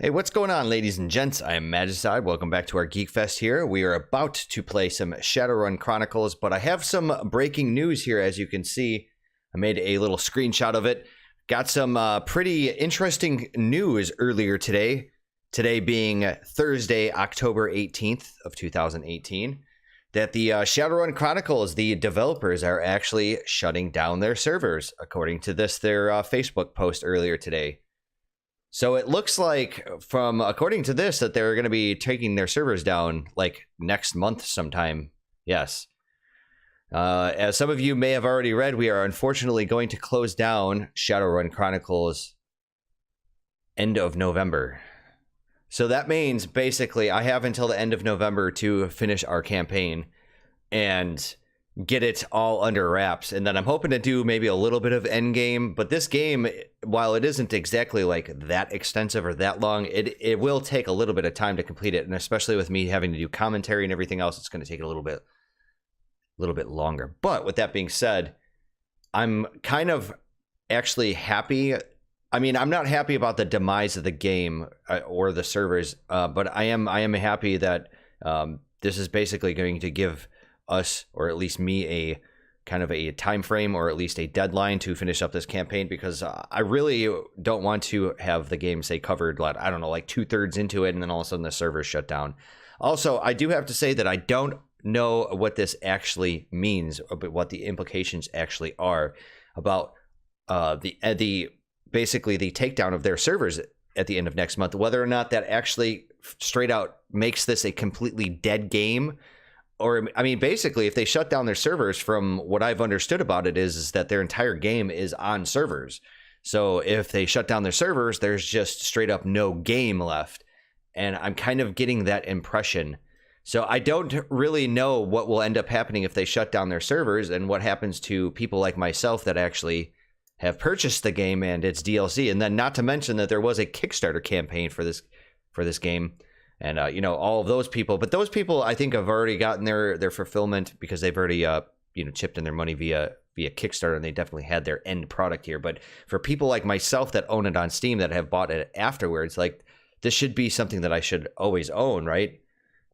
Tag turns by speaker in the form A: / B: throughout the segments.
A: Hey, what's going on, ladies and gents? I am Magicide. Welcome back to our Geek Fest here. We are about to play some Shadowrun Chronicles, but I have some breaking news here, as you can see. I made a little screenshot of it. Got some pretty interesting news earlier today. Today being Thursday, October 18th of 2018. That the Shadowrun Chronicles, the developers, are actually shutting down their servers, according to their Facebook post earlier today. So it looks like, according to this, that they're going to be taking their servers down like next month sometime. Yes. As some of you may have already read, we are unfortunately going to close down Shadowrun Chronicles end of November. So that means basically I have until the end of November to finish our campaign and get it all under wraps, and then I'm hoping to do maybe a little bit of endgame. But this game, while it isn't exactly like that extensive or that long, it will take a little bit of time to complete it, and especially with me having to do commentary and everything else, it's going to take a little bit longer. But with that being said, I'm kind of actually happy. I mean, I'm not happy about the demise of the game or the servers, but I am happy that this is basically going to give us, or at least me, a kind of a time frame, or at least a deadline to finish up this campaign, because I really don't want to have the game, say, covered, like, I don't know, like 2/3 into it, and then all of a sudden the servers shut down. Also, I do have to say that I don't know what this actually means, what the implications actually are about basically the takedown of their servers at the end of next month, whether or not that actually straight out makes this a completely dead game. Or, I mean, basically, if they shut down their servers, from what I've understood about it is that their entire game is on servers. So if they shut down their servers, there's just straight up no game left. And I'm kind of getting that impression. So I don't really know what will end up happening if they shut down their servers, and what happens to people like myself that actually have purchased the game and its DLC. And then, not to mention that there was a Kickstarter campaign for this game. And, you know, all of those people. But those people, I think, have already gotten their fulfillment, because they've already, chipped in their money via Kickstarter, and they definitely had their end product here. But for people like myself that own it on Steam, that have bought it afterwards, like, this should be something that I should always own, right?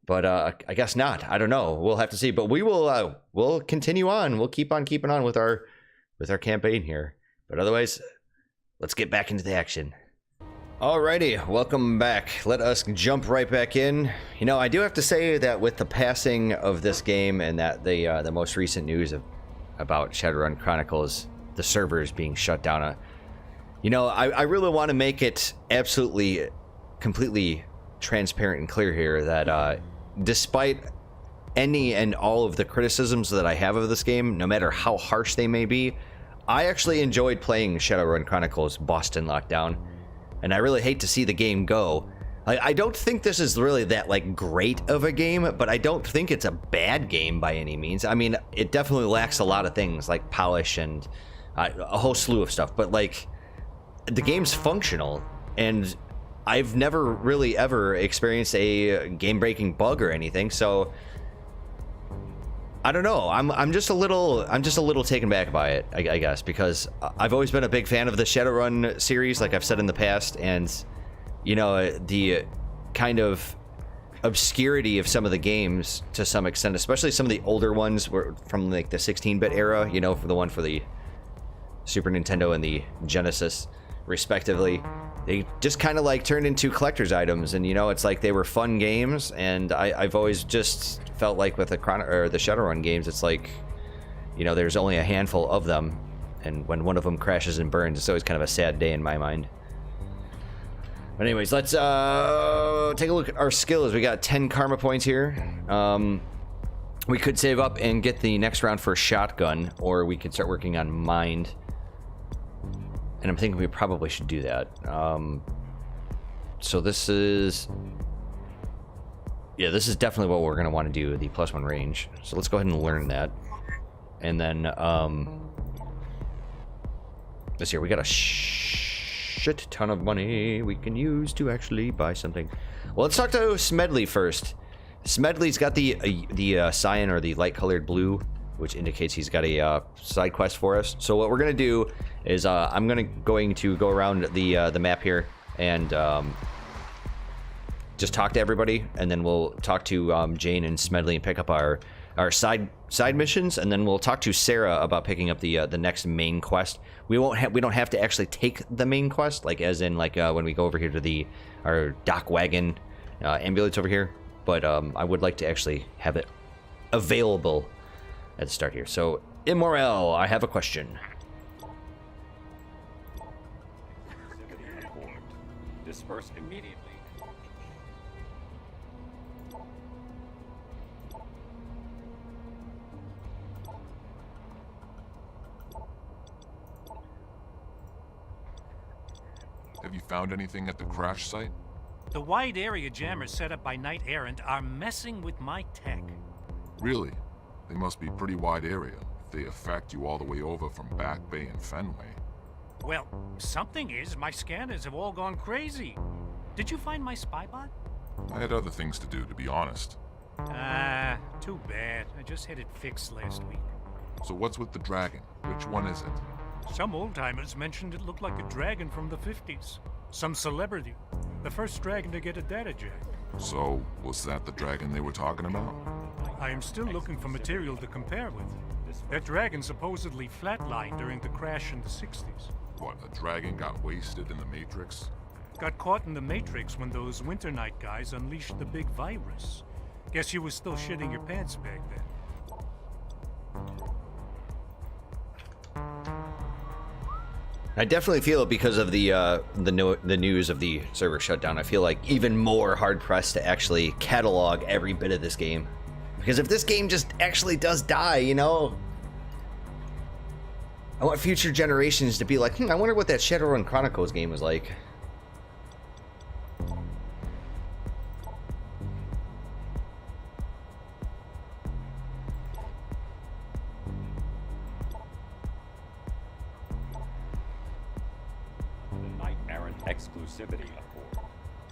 A: But I guess not. I don't know. We'll have to see. But we will we'll continue on. We'll keep on keeping on with our campaign here. But otherwise, let's get back into the action. Alrighty, welcome back. Let us jump right back in. You know, I do have to say that with the passing of this game, and that the most recent news about Shadowrun Chronicles, the servers being shut down, you know, I really want to make it absolutely, completely transparent and clear here that despite any and all of the criticisms that I have of this game, no matter how harsh they may be, I actually enjoyed playing Shadowrun Chronicles Boston Lockdown. And I really hate to see the game go. I don't think this is really that, like, great of a game, but I don't think it's a bad game by any means. I mean, it definitely lacks a lot of things, like polish and a whole slew of stuff. But, like, the game's functional, and I've never really ever experienced a game-breaking bug or anything. So I don't know. I'm just a little taken back by it, I guess, because I've always been a big fan of the Shadowrun series, like I've said in the past, and, you know, the kind of obscurity of some of the games to some extent, especially some of the older ones were from like the 16-bit era, you know, for the one for the Super Nintendo and the Genesis, respectively. They just kind of like turned into collector's items, and, you know, it's like they were fun games, and I've always just felt like with the Shadowrun games, it's like, you know, there's only a handful of them, and when one of them crashes and burns, it's always kind of a sad day in my mind. But anyways, let's take a look at our skills. We got 10 karma points here. We could save up and get the next round for shotgun, or we could start working on mind. And I'm thinking we probably should do that. So this is... yeah, this is definitely what we're going to want to do, the +1 range. So let's go ahead and learn that. And then, let's see here. We got a shit ton of money we can use to actually buy something. Well, let's talk to Smedley first. Smedley's got the cyan, or the light-colored blue, which indicates he's got a side quest for us. So what we're going to do is I'm going to go around the map here and just talk to everybody, and then we'll talk to Jane and Smedley and pick up our side missions, and then we'll talk to Sarah about picking up the next main quest. We don't have to actually take the main quest, like as in like when we go over here to our dock wagon ambulance over here. But I would like to actually have it available at the start here. So Immorel, I have a question.
B: Disperse immediately.
C: Have you found anything at the crash site?
D: The wide area jammers set up by Knight Errant are messing with my tech.
C: Really? They must be pretty wide area if they affect you all the way over from Back Bay and Fenway.
D: Well, something is, my scanners have all gone crazy. Did you find my spy bot?
C: I had other things to do, to be honest.
D: Too bad. I just had it fixed last week.
C: So what's with the dragon? Which one is it?
D: Some old-timers mentioned it looked like a dragon from the 50s. Some celebrity. The first dragon to get a data jack.
C: So, was that the dragon they were talking about?
D: I am still looking for material to compare with. That dragon supposedly flatlined during the crash in the 60s.
C: What, a dragon got wasted in the Matrix?
D: Got caught in the Matrix when those Winter Night guys unleashed the big virus. Guess you was still shitting your pants back then.
A: I definitely feel it because of the news of the server shutdown. I feel like even more hard pressed to actually catalog every bit of this game, because if this game just actually does die, you know, I want future generations to be like, I wonder what that Shadowrun Chronicles game was like.
B: Exclusivity accord.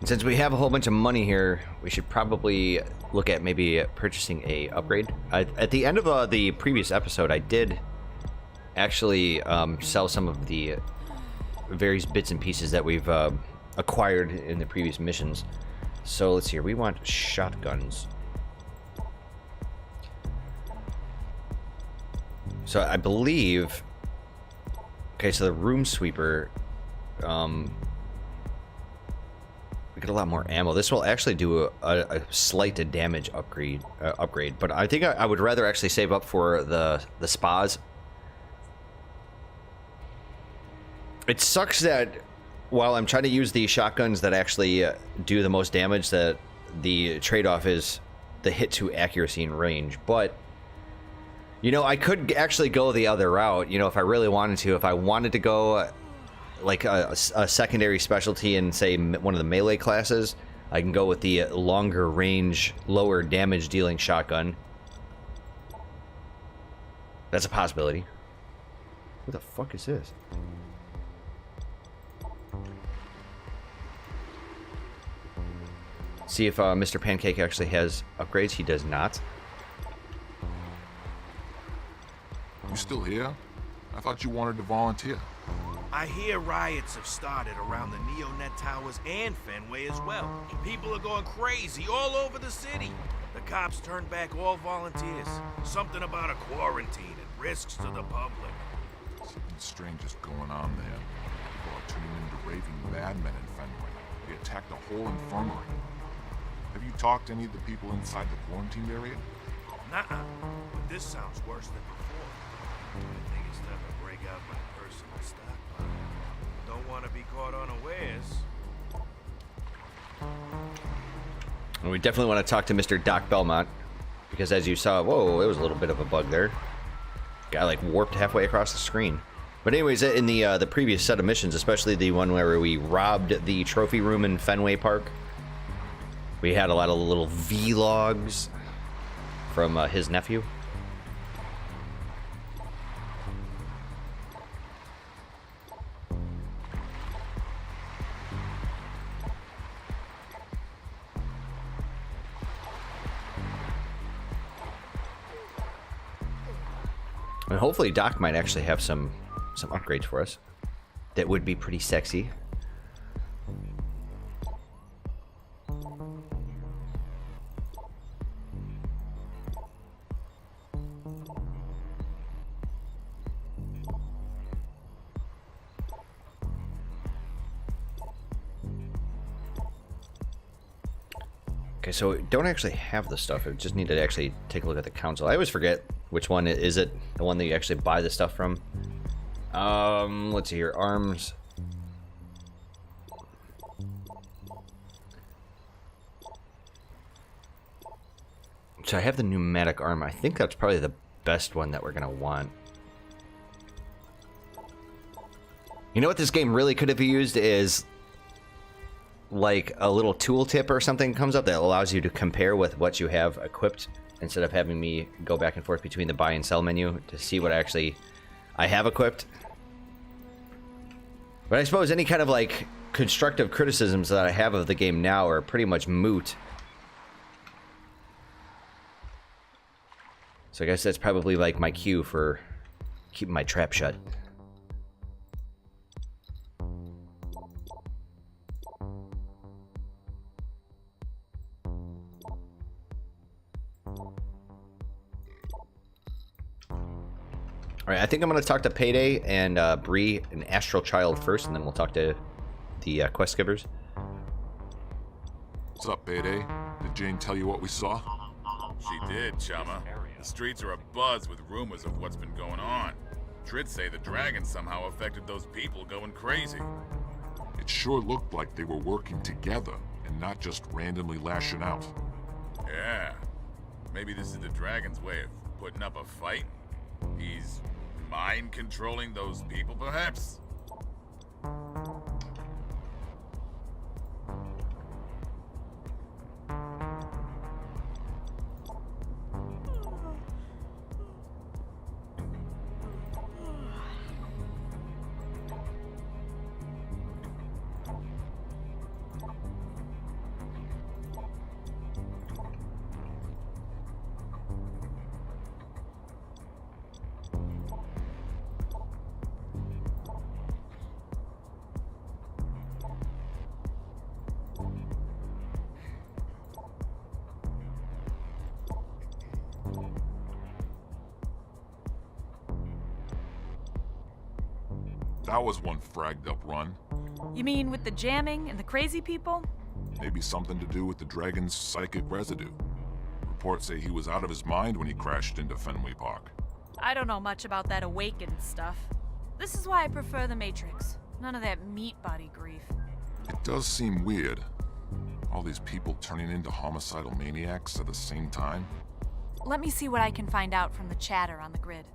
A: Since we have a whole bunch of money here, we should probably look at maybe purchasing a upgrade. At the end of the previous episode, I did actually sell some of the various bits and pieces that we've acquired in the previous missions. So let's see here. We want shotguns. So I believe... Okay, so the room sweeper... we get a lot more ammo. This will actually do a slight damage upgrade, but I think I would rather actually save up for the spas. It sucks that while I'm trying to use the shotguns that actually do the most damage, that the trade-off is the hit to accuracy and range. But you know, I could actually go the other route. You know, if I really wanted to, if I wanted to go like a secondary specialty in, say, one of the melee classes, I can go with the longer range, lower damage dealing shotgun. That's a possibility. What the fuck is this? See if Mr. Pancake actually has upgrades. He does not.
C: You still here? I thought you wanted to volunteer.
E: I hear riots have started around the Neonet Towers and Fenway as well. People are going crazy all over the city. The cops turned back all volunteers. Something about a quarantine and risks to the public.
C: Something strange is going on there. People are turning into raving madmen in Fenway. They attacked the whole infirmary. Have you talked to any of the people inside the quarantine area?
E: Nuh-uh. But this sounds worse than before. I think it's time to break out my personal stockpile. Don't want to be caught unawares.
A: Well, we definitely want to talk to Mr. Doc Belmont, because as you saw, whoa, it was a little bit of a bug there. Guy like warped halfway across the screen. But anyways, in the previous set of missions, especially the one where we robbed the trophy room in Fenway Park, we had a lot of little vlogs from his nephew. And hopefully Doc might actually have some upgrades for us that would be pretty sexy. Okay, so we don't actually have the stuff. I just need to actually take a look at the console. I always forget which one is it. The one that you actually buy the stuff from. Let's see here. Arms. So I have the pneumatic arm. I think that's probably the best one that we're gonna want. You know what this game really could have used is like a little tooltip or something comes up that allows you to compare with what you have equipped instead of having me go back and forth between the buy and sell menu to see what actually I have equipped. But I suppose any kind of like constructive criticisms that I have of the game now are pretty much moot. So I guess that's probably like my cue for keeping my trap shut. All right, I think I'm going to talk to Payday and Bree and Astral Child first, and then we'll talk to the quest givers.
C: What's up, Payday? Did Jane tell you what we saw?
F: She did, Chumma. The streets are abuzz with rumors of what's been going on. Trids say the dragon somehow affected those people going crazy.
C: It sure looked like they were working together and not just randomly lashing out.
F: Yeah. Maybe this is the dragon's way of putting up a fight. He's mind controlling those people, perhaps?
C: That was one fragged up run.
G: You mean with the jamming and the crazy people?
C: Maybe something to do with the dragon's psychic residue. Reports say he was out of his mind when he crashed into Fenway Park.
G: I don't know much about that awakened stuff. This is why I prefer the Matrix. None of that meat body grief.
C: It does seem weird. All these people turning into homicidal maniacs at the same time.
G: Let me see what I can find out from the chatter on the grid.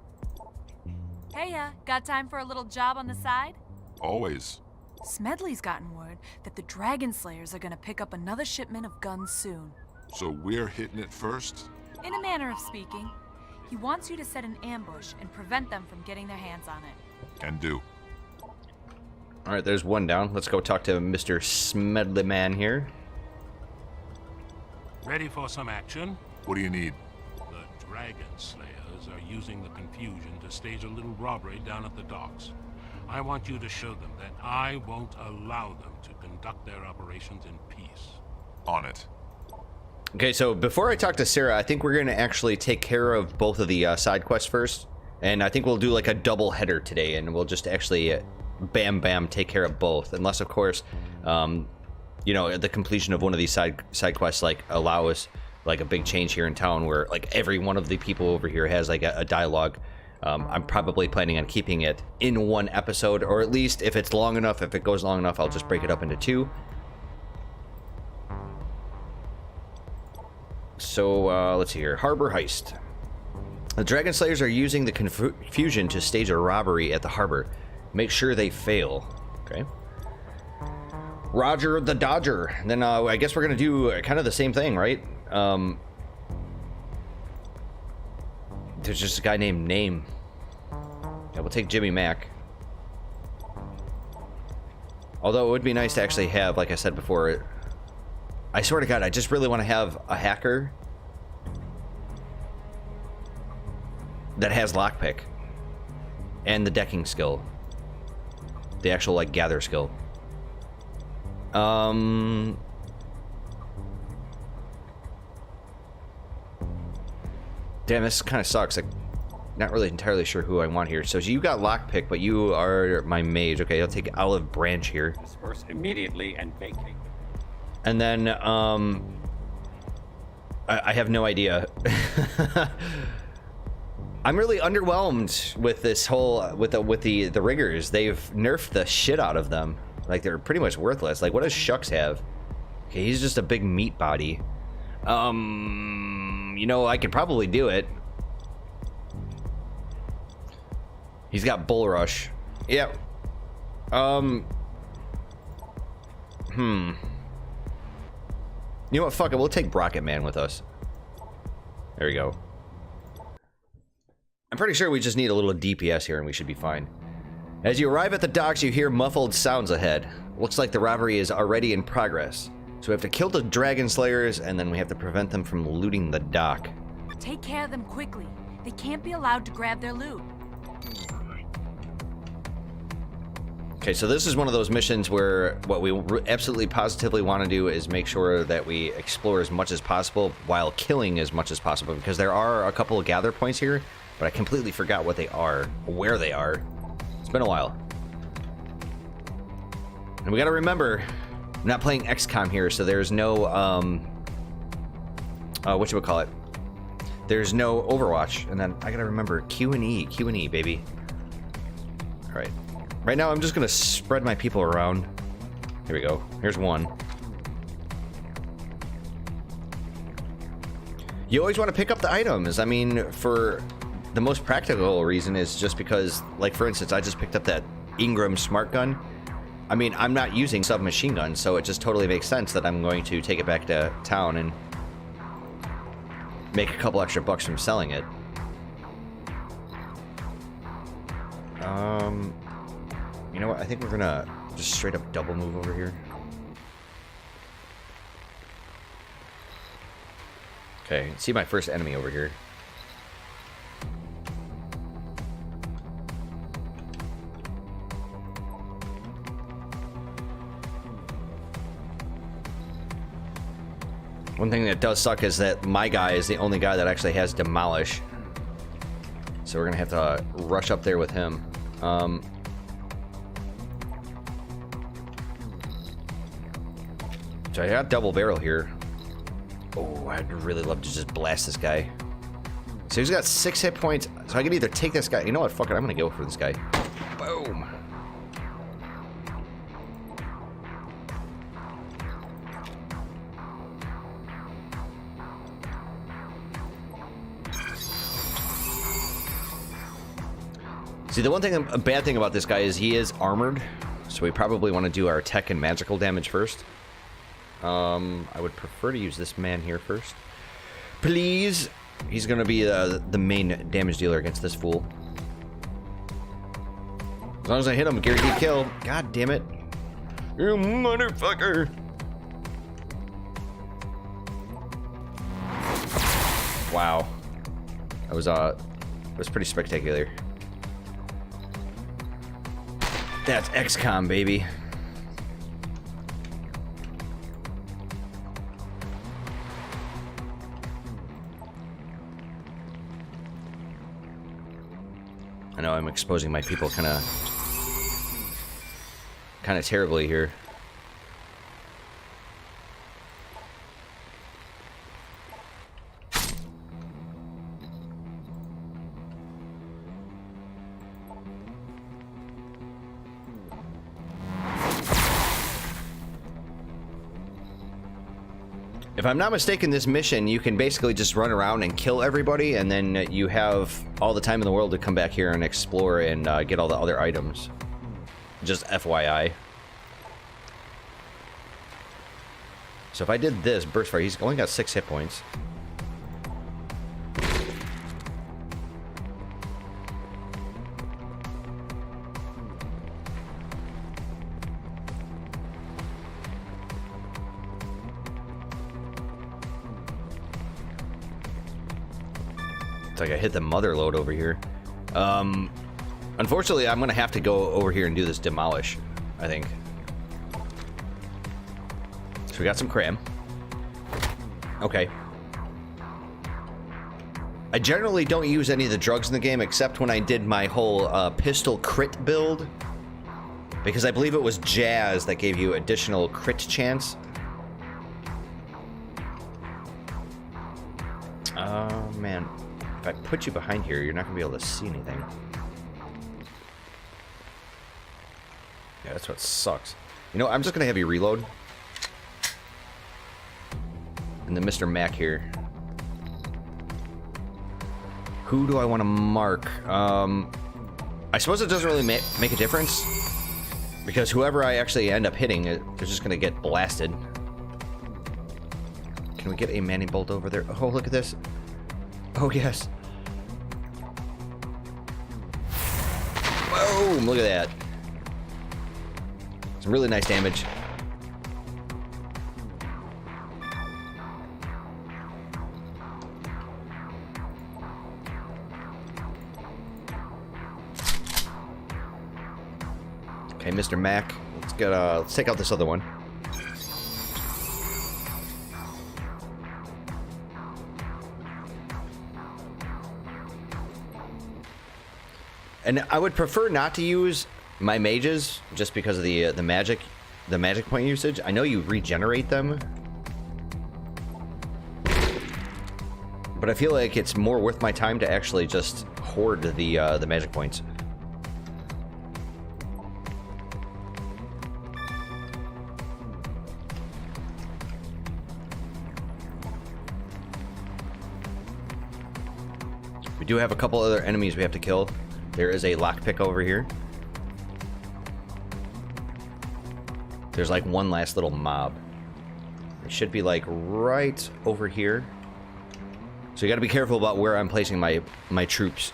G: Hey, got time for a little job on the side?
C: Always.
G: Smedley's gotten word that the Dragon Slayers are gonna pick up another shipment of guns soon.
C: So we're hitting it first?
G: In a manner of speaking. He wants you to set an ambush and prevent them from getting their hands on it.
C: Can do.
A: All right, there's one down. Let's go talk to Mr. Smedley Man here.
D: Ready for some action?
C: What do you need?
D: The Dragon Slayers are using the confusion to stage a little robbery down at the docks. I want you to show them that I won't allow them to conduct their operations in peace.
C: On it.
A: Okay, so before I talk to Sarah, I think we're going to actually take care of both of the side quests first. And I think we'll do like a double header today, and we'll just actually bam bam take care of both. Unless, of course, you know, the completion of one of these side quests like allow us like a big change here in town where like every one of the people over here has like a dialogue. I'm probably planning on keeping it in one episode, or at least if it's long enough, if it goes long enough, I'll just break it up into two. So let's see here. Harbor heist. The Dragon Slayers are using the confusion to stage a robbery at the harbor. Make sure they fail. Okay. Roger the Dodger. Then I guess we're gonna do kind of the same thing, right? There's just a guy named Name. Yeah, we'll take Jimmy Mack. Although it would be nice to actually have, like I said before, I swear to God, I just really want to have a hacker that has lockpick and the decking skill, the actual like gather skill. Damn, this kind of sucks. Like, not really entirely sure who I want here. So you got lockpick, but you are my mage. Okay, I'll take Olive Branch here.
B: Disperse immediately and vacate.
A: And then, I have no idea. I'm really underwhelmed with this whole with the riggers. They've nerfed the shit out of them. Like, they're pretty much worthless. Like, what does Shucks have? Okay, he's just a big meat body. You know, I could probably do it. He's got Bull Rush. Yep. You know what? Fuck it. We'll take Rocket Man with us. There we go. I'm pretty sure we just need a little DPS here and we should be fine. As you arrive at the docks, you hear muffled sounds ahead. Looks like the robbery is already in progress. So we have to kill the Dragon Slayers and then we have to prevent them from looting the dock.
G: Take care of them quickly. They can't be allowed to grab their loot.
A: Okay, so this is one of those missions where what we absolutely positively want to do is make sure that we explore as much as possible while killing as much as possible, because there are a couple of gather points here, but I completely forgot what they are, where they are. It's been a while. And we gotta remember, I'm not playing XCOM here, so there's no, whatchamacallit? There's no Overwatch, and then I gotta remember Q&E, baby. All right. Right now, I'm just gonna spread my people around. Here we go. Here's one. You always want to pick up the items. I mean, for the most practical reason is just because, like, for instance, I just picked up that Ingram smart gun. I mean, I'm not using submachine guns, so it just totally makes sense that I'm going to take it back to town and make a couple extra bucks from selling it. You know what? I think we're gonna just straight up double move over here. Okay, see my first enemy over here. One thing that does suck is that my guy is the only guy that actually has demolish. So we're gonna have to rush up there with him. So I got double barrel here. Oh, I'd really love to just blast this guy. So he's got 6 hit points. So I can either take this guy. You know what? Fuck it. I'm gonna go for this guy. Boom. See, the one thing, a bad thing about this guy is he is armored. So we probably want to do our tech and magical damage first. I would prefer to use this man here first. Please. He's going to be the main damage dealer against this fool. As long as I hit him, guaranteed kill. God damn it. You motherfucker. Wow. That was pretty spectacular. That's XCOM, baby. I know I'm exposing my people kind of terribly here. If I'm not mistaken, this mission, you can basically just run around and kill everybody, and then you have all the time in the world to come back here and explore and get all the other items. Just FYI. So if I did this, burst fire, he's only got 6 hit points. Like I hit the mother load over here. Unfortunately, I'm gonna have to go over here and do this demolish, I think. So we got some cram. Okay. I generally don't use any of the drugs in the game except when I did my whole pistol crit build, because I believe it was Jazz that gave you additional crit chance. Oh, man. If I put you behind here, you're not going to be able to see anything. Yeah, that's what sucks. You know, I'm just going to have you reload. And then Mr. Mac here. Who do I want to mark? I suppose it doesn't really make a difference. Because whoever I actually end up hitting, they're just going to get blasted. Can we get a Manning bolt over there? Oh, look at this. Oh, yes. Boom! Look at that. Some really nice damage. Okay, Mr. Mac. Let's take out this other one. And I would prefer not to use my mages just because of the magic point usage. I know you regenerate them, but I feel like it's more worth my time to actually just hoard the magic points. We do have a couple other enemies we have to kill. There is a lockpick over here. There's like one last little mob. It should be like right over here. So you got to be careful about where I'm placing my troops.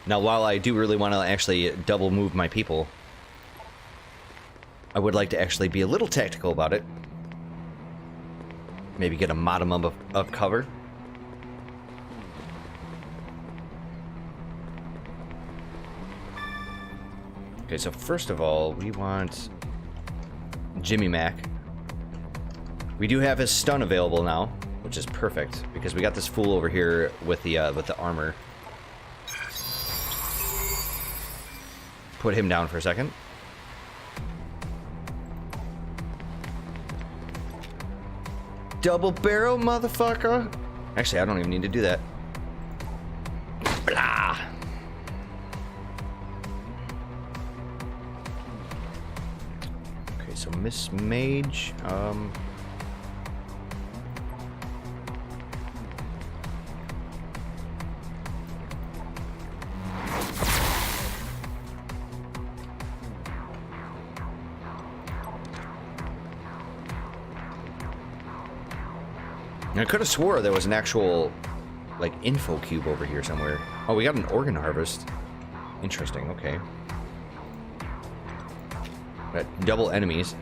A: Now, while I do really want to actually double move my people, I would like to actually be a little tactical about it. Maybe get a modicum of cover. Okay, so first of all, we want Jimmy Mac. We do have his stun available now, which is perfect because we got this fool over here with the armor. Put him down for a second. Double barrel, motherfucker. Actually, I don't even need to do that. Blah. So Miss Mage, I could have swore there was an actual, like, info cube over here somewhere. Oh, we got an organ harvest. Interesting, okay. Got double enemies.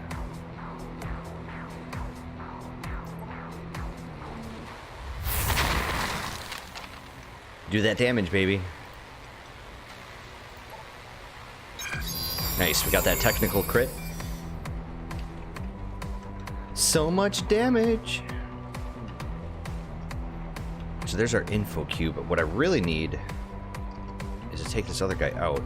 A: Do that damage, baby. Nice, we got that technical crit. So much damage. So there's our info cube, but what I really need is to take this other guy out.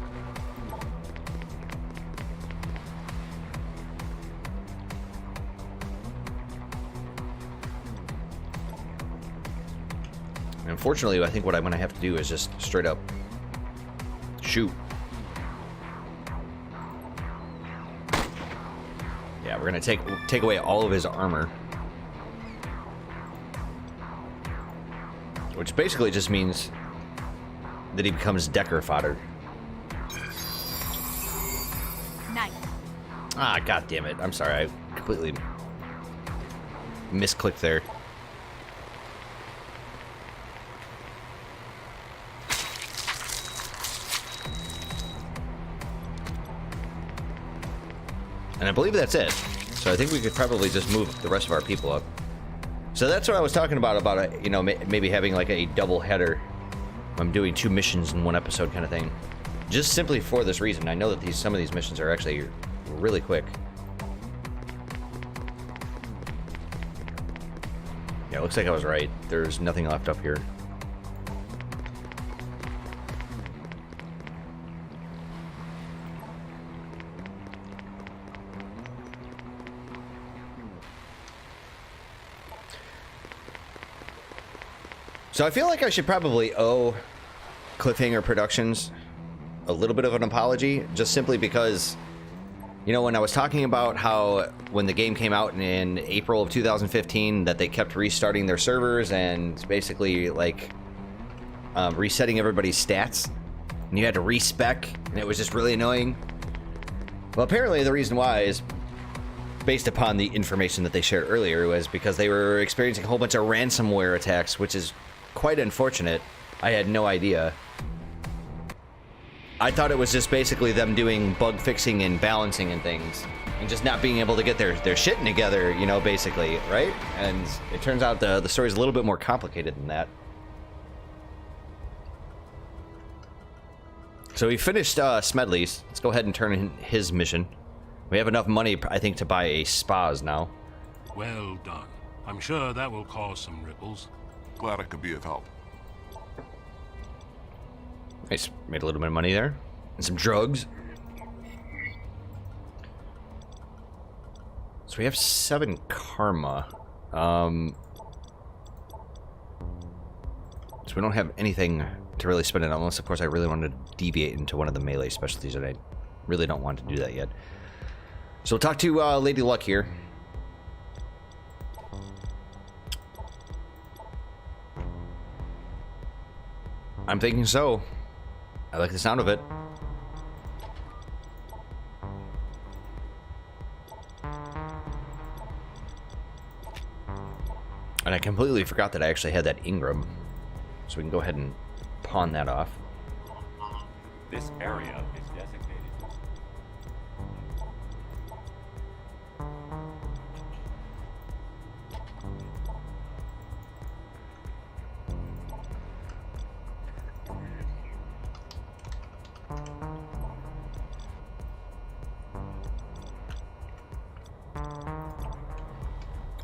A: And unfortunately, I think what I'm going to have to do is just straight up shoot. Yeah, we're going to take away all of his armor. Which basically just means that he becomes Decker fodder.
G: Nice.
A: Ah, god damn it. I'm sorry, I completely misclicked there. And I believe that's it. So I think we could probably just move the rest of our people up. So that's what I was talking about, you know, maybe having like a double header. I'm doing 2 missions in one episode kind of thing. Just simply for this reason. I know that some of these missions are actually really quick. Yeah, it looks like I was right. There's nothing left up here. So I feel like I should probably owe Cliffhanger Productions a little bit of an apology, just simply because, you know, when I was talking about how when the game came out in April of 2015 that they kept restarting their servers and basically like resetting everybody's stats, and you had to respec, and it was just really annoying. Well, apparently the reason why is based upon the information that they shared earlier, was because they were experiencing a whole bunch of ransomware attacks, which is quite unfortunate. I had no idea. I thought it was just basically them doing bug fixing and balancing and things, and just not being able to get their shit together, you know, basically, right? And it turns out the story's a little bit more complicated than that. So we finished Smedley's. Let's go ahead and turn in his mission. We have enough money, I think, to buy a spas now.
D: Well done. I'm sure that will cause some ripples.
C: Glad I could be of help.
A: Nice. Made a little bit of money there. And some drugs. So we have 7 karma. So we don't have anything to really spend it on, unless, of course, I really wanted to deviate into one of the melee specialties, and I really don't want to do that yet. So we'll talk to Lady Luck here. I'm thinking so. I like the sound of it. And I completely forgot that I actually had that Ingram. So we can go ahead and pawn that off.
B: This area is designated.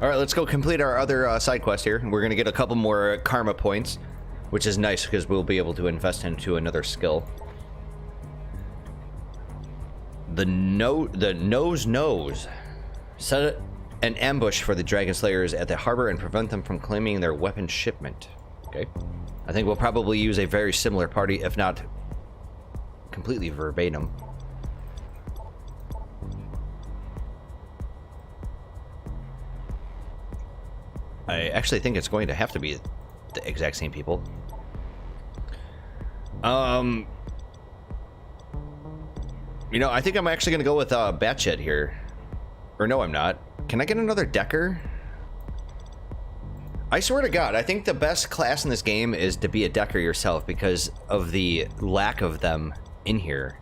A: All right, let's go complete our other side quest here. We're going to get a couple more karma points, which is nice because we'll be able to invest into another skill. The nose. Set an ambush for the Dragon Slayers at the harbor and prevent them from claiming their weapon shipment. Okay. I think we'll probably use a very similar party, if not completely verbatim. I actually think it's going to have to be the exact same people. You know, I think I'm actually going to go with Batshit here. Or no, I'm not. Can I get another Decker? I swear to God, I think the best class in this game is to be a Decker yourself because of the lack of them in here.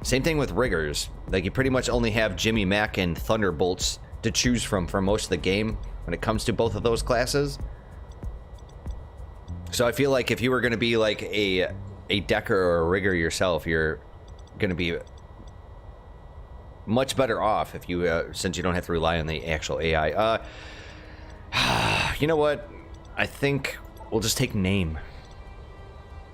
A: Same thing with Riggers. Like, you pretty much only have Jimmy Mac and Thunderbolts to choose from for most of the game when it comes to both of those classes. So I feel like if you were going to be like a Decker or a Rigger yourself, you're going to be much better off if you since you don't have to rely on the actual AI. You know what? I think we'll just take name.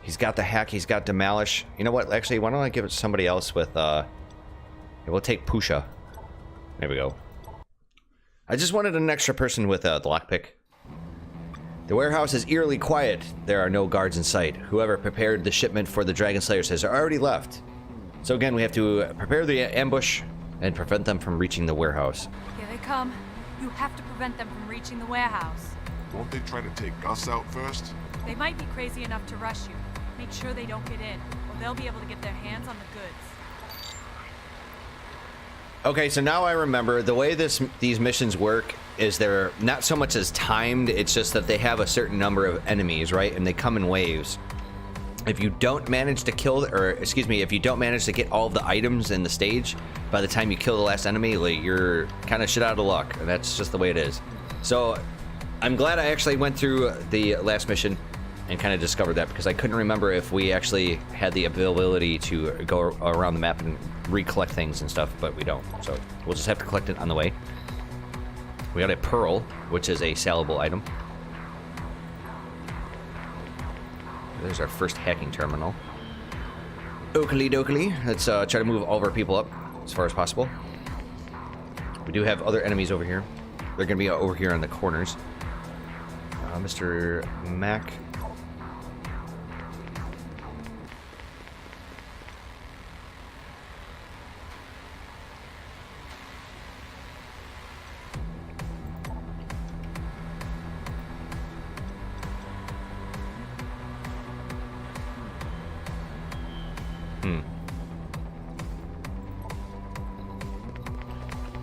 A: He's got the hack. He's got demolish. You know what? Actually, why don't I give it to somebody else with? We'll take Pusha. There we go. I just wanted an extra person with the lockpick. The warehouse is eerily quiet. There are no guards in sight. Whoever prepared the shipment for the Dragon Slayers has already left. So again, we have to prepare the ambush and prevent them from reaching the warehouse.
G: Here they come. You have to prevent them from reaching the warehouse.
C: Won't they try to take us out first?
G: They might be crazy enough to rush you. Make sure they don't get in, or they'll be able to get their hands on the goods.
A: Okay, so now I remember the way these missions work is they're not so much as timed, it's just that they have a certain number of enemies, right? And they come in waves. If you don't manage to kill, or excuse me, if you don't manage to get all of the items in the stage by the time you kill the last enemy, like, you're kind of shit out of luck. And that's just the way it is. So I'm glad I actually went through the last mission and kind of discovered that, because I couldn't remember if we actually had the ability to go around the map and recollect things and stuff, but we don't. So we'll just have to collect it on the way. We got a pearl, which is a sellable item. There's our first hacking terminal. Oakley dokley. Let's try to move all of our people up as far as possible. We do have other enemies over here. They're going to be over here on the corners. Mr. Mac.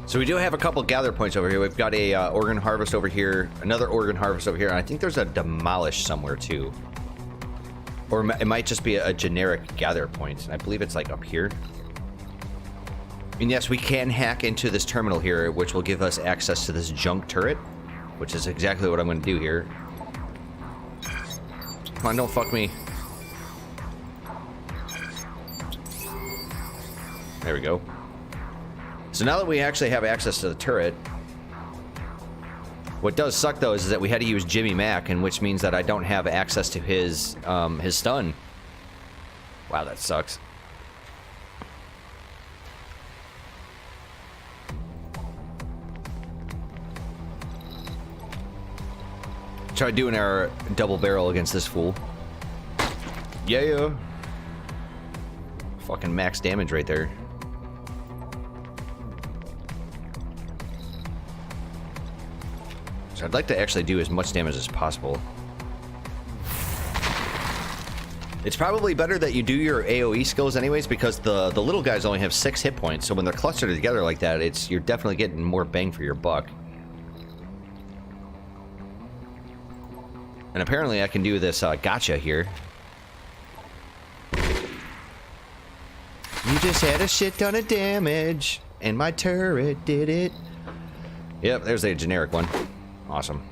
A: So we do have a couple gather points over here. We've got a organ harvest over here, another organ harvest over here, and I think there's a demolish somewhere too. Or it might just be a generic gather point. I believe it's like up here. And yes, we can hack into this terminal here, which will give us access to this junk turret, which is exactly what I'm going to do here. Come on, don't fuck me. There we go. So now that we actually have access to the turret, what does suck though is that we had to use Jimmy Mac, and which means that I don't have access to his stun. Wow, that sucks. Try doing our double barrel against this fool. Yeah. Fucking max damage right there. I'd like to actually do as much damage as possible. It's probably better that you do your AoE skills anyways, because the little guys only have 6 hit points, so when they're clustered together like that, you're definitely getting more bang for your buck. And apparently I can do this gotcha here. You just had a shit ton of damage, and my turret did it. Yep, there's a generic one. Awesome.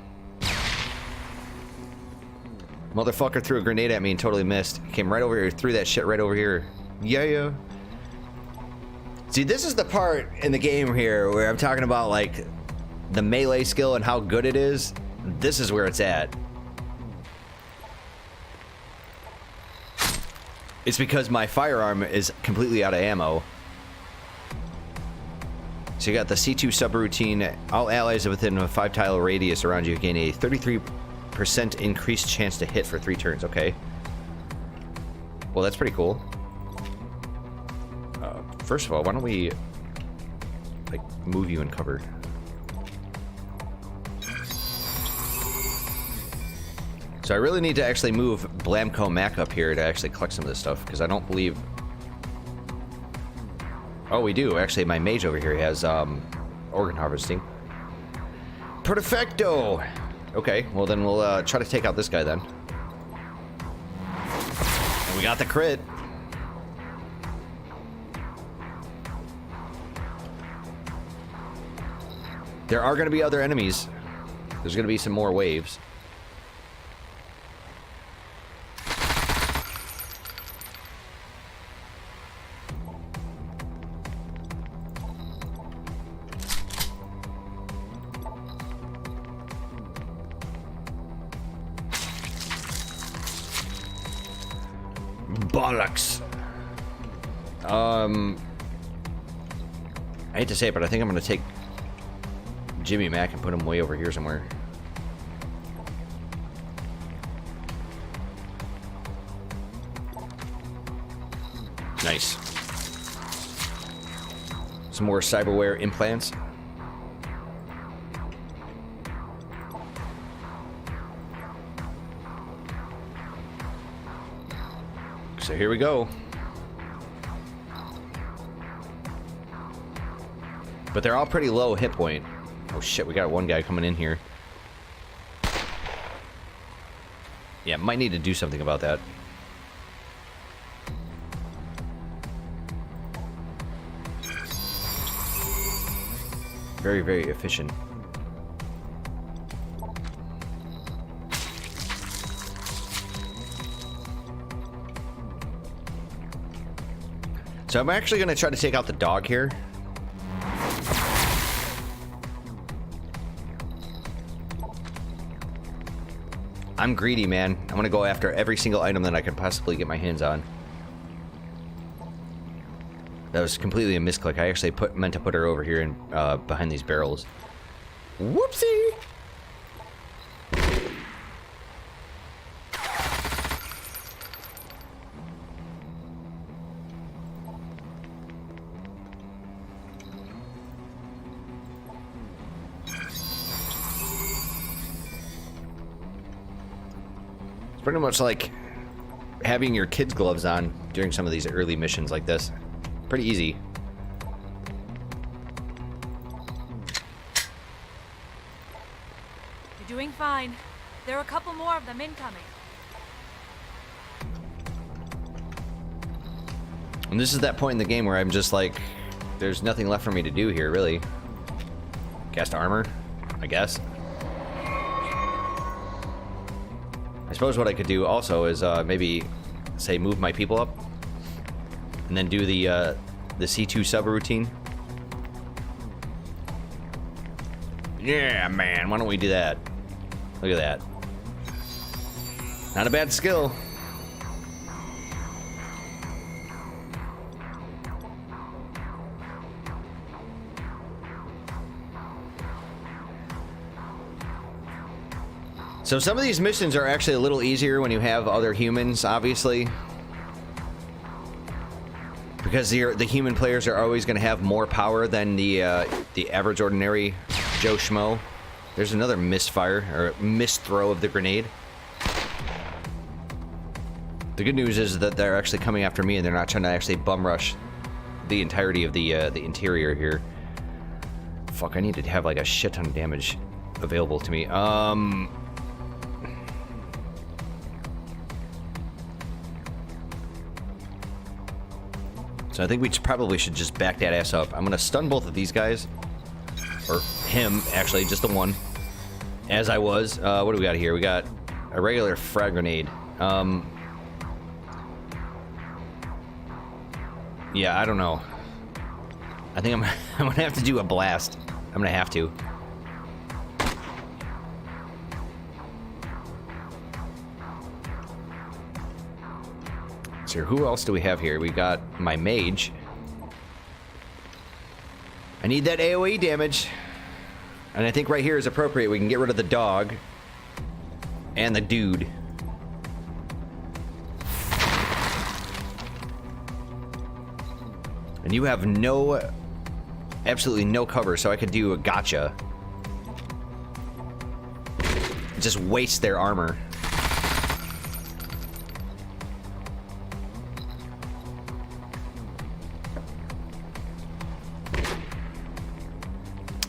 A: Motherfucker threw a grenade at me and totally missed. Came right over here, threw that shit right over here. Yeah. See, this is the part in the game here where I'm talking about, like, the melee skill and how good it is. This is where it's at. It's because my firearm is completely out of ammo. So you got the C2 subroutine. All allies within a 5-tile radius around you gain a 33% increased chance to hit for 3 turns. Okay. Well, that's pretty cool. First of all, why don't we like move you in cover? So I really need to actually move Blamco Mac up here to actually collect some of this stuff, because I don't believe... Oh, we do. Actually, my mage over here has organ harvesting. Perfecto! Okay, well then we'll try to take out this guy then. And we got the crit. There are going to be other enemies. There's going to be some more waves. Bollocks. I hate to say it, but I think I'm going to take Jimmy Mac and put him way over here somewhere. Nice. Some more cyberware implants. So here we go. But they're all pretty low hit point. Oh shit, we got one guy coming in here. Yeah, might need to do something about that. Very, very efficient. So I'm actually going to try to take out the dog here. I'm greedy, man. I'm going to go after every single item that I can possibly get my hands on. That was completely a misclick. I actually meant to put her over here and behind these barrels. Whoopsie! It's pretty much like having your kids' gloves on during some of these early missions like this. Pretty easy.
G: You're doing fine. There are a couple more of them incoming.
A: And this is that point in the game where I'm just like, there's nothing left for me to do here, really. Cast armor, I guess. I suppose what I could do also is maybe, say, move my people up, and then do the C2 subroutine. Yeah, man, why don't we do that? Look at that. Not a bad skill. So some of these missions are actually a little easier when you have other humans, obviously. Because the human players are always going to have more power than the average ordinary Joe Schmo. There's another misfire, or misthrow of the grenade. The good news is that they're actually coming after me and they're not trying to actually bum rush the entirety of the interior here. Fuck, I need to have like a shit ton of damage available to me. So I think we probably should just back that ass up. I'm gonna stun both of these guys. Or him, actually, just the one. As I was. What do we got here? We got a regular frag grenade. Yeah, I don't know. I think I'm gonna have to do a blast. I'm gonna have to. So who else do we have here? We got my mage. I need that AoE damage. And I think right here is appropriate. We can get rid of the dog and the dude. And you have absolutely no cover, so I could do a gotcha. Just waste their armor.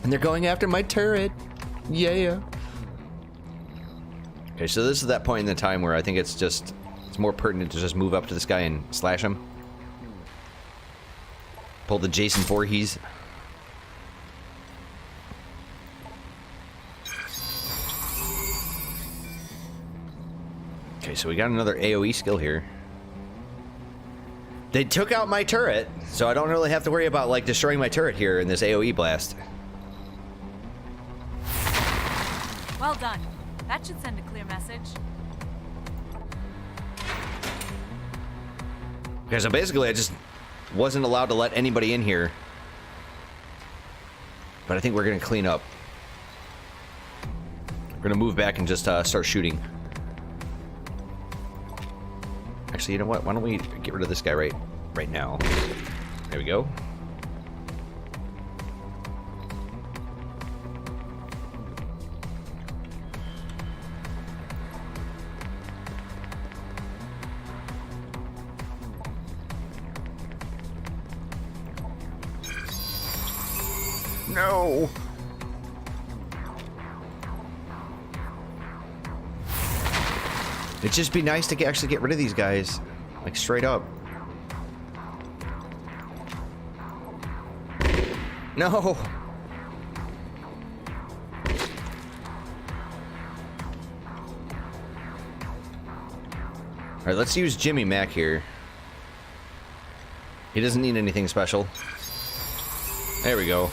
A: And they're going after my turret. Yeah. Okay, so this is that point in the time where I think it's more pertinent to just move up to this guy and slash him. Pull the Jason Voorhees. Okay, so we got another AoE skill here. They took out my turret, so I don't really have to worry about like destroying my turret here in this AoE blast.
G: Well done. That should send a clear message.
A: Okay, so basically I just wasn't allowed to let anybody in here. But I think we're gonna clean up. We're gonna move back and just start shooting. Actually, you know what? Why don't we get rid of this guy right now? There we go. No. It'd just be nice to actually get rid of these guys, like straight up. No. All right, let's use Jimmy Mac here. He doesn't need anything special. There we go.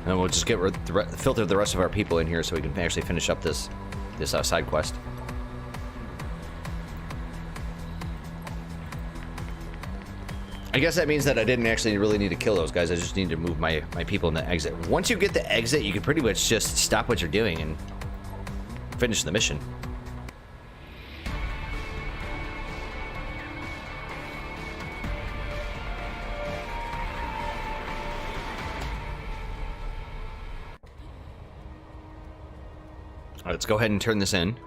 A: And we'll just get filter the rest of our people in here so we can actually finish up this side quest. I guess that means that I didn't actually really need to kill those guys. I just need to move my people in the exit. Once you get the exit, you can pretty much just stop what you're doing and finish the mission. Let's go ahead and turn this in.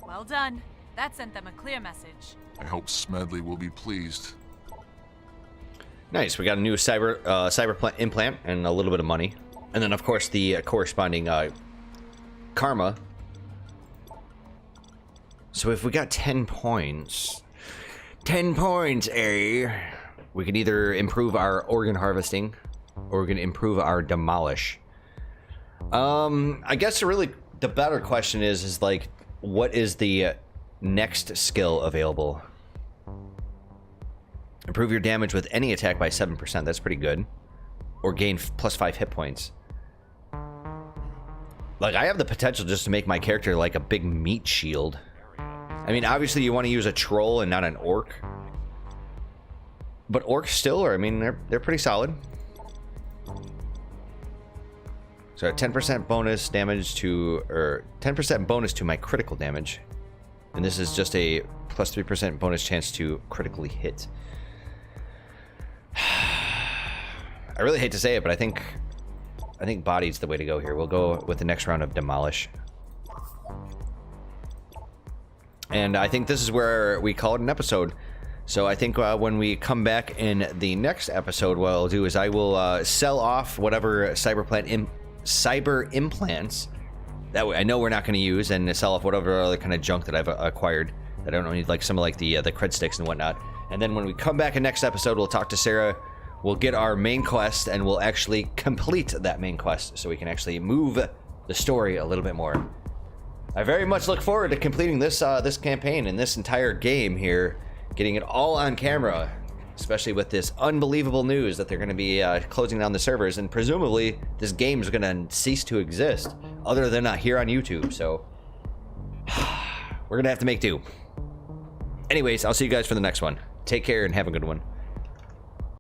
G: Well done. That sent them a clear message.
C: I hope Smedley will be pleased.
A: Nice. We got a new cyber implant and a little bit of money. And then, of course, the corresponding karma. So if we got 10 points... 10 points, eh? We can either improve our organ harvesting, or we can improve our demolish. I guess really the better question is like, what is the next skill available? Improve your damage with any attack by 7%. That's pretty good. Or gain plus 5 hit points. Like, I have the potential just to make my character like a big meat shield. I mean, obviously you want to use a troll and not an orc. But orcs still are, I mean, they're pretty solid. So a 10% bonus damage to, or 10% bonus to my critical damage. And this is just a plus 3% bonus chance to critically hit. I really hate to say it, but I think body's the way to go here. We'll go with the next round of demolish. And I think this is where we call it an episode. So I think when we come back in the next episode, what I'll do is I will sell off whatever cyber implants that I know we're not going to use, and sell off whatever other kind of junk that I've acquired that I don't need, like some of like the cred sticks and whatnot. And then when we come back in next episode, we'll talk to Sarah. We'll get our main quest, and we'll actually complete that main quest, so we can actually move the story a little bit more. I very much look forward to completing this this campaign and this entire game here, getting it all on camera, especially with this unbelievable news that they're going to be closing down the servers, and presumably this game is going to cease to exist, other than here on YouTube. So we're going to have to make do. Anyways, I'll see you guys for the next one. Take care and have a good one.